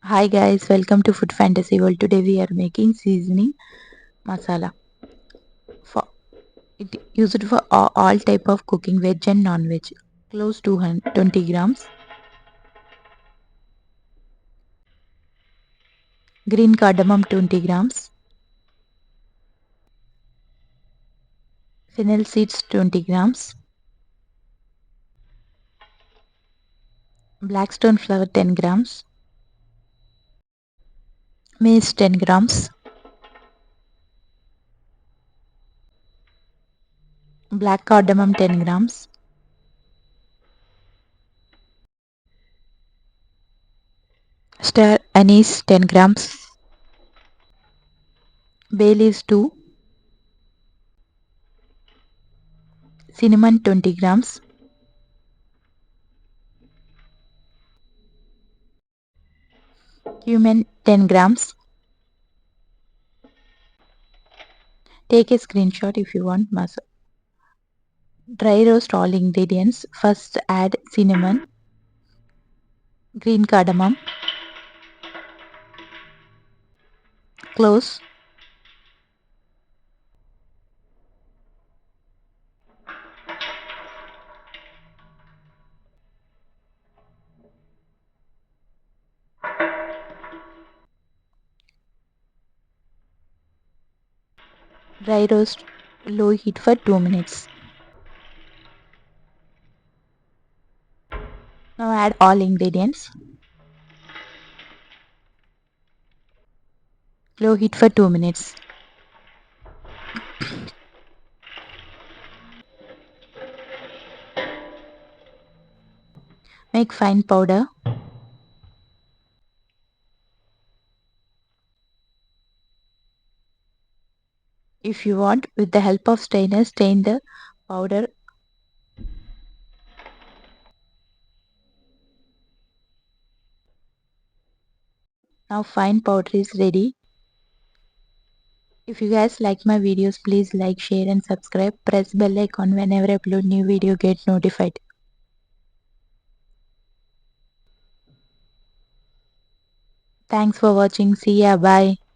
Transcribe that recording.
Hi guys, welcome to Food Fantasy World. Today we are making seasoning masala. For it used for all type of cooking, veg and non-veg. Close 220 grams. Green cardamom 20 grams. Fennel seeds 20 grams. Blackstone flour 10 grams. Mace 10 grams. Black cardamom 10 grams. Star anise 10 grams. Bay leaves 2. Cinnamon 20 grams. Cumin 10 grams. Take a screenshot if you want masala. Dry roast all ingredients. First add cinnamon, green cardamom, cloves, dry roast low heat for 2 minutes. Now add all ingredients. Low heat for 2 minutes. Make fine powder. If you want, with the help of strainer, strain the powder. Now fine powder is ready. If you guys like my videos, please like, share and subscribe. Press bell icon whenever I upload new video, get notified. Thanks for watching. See ya. Bye.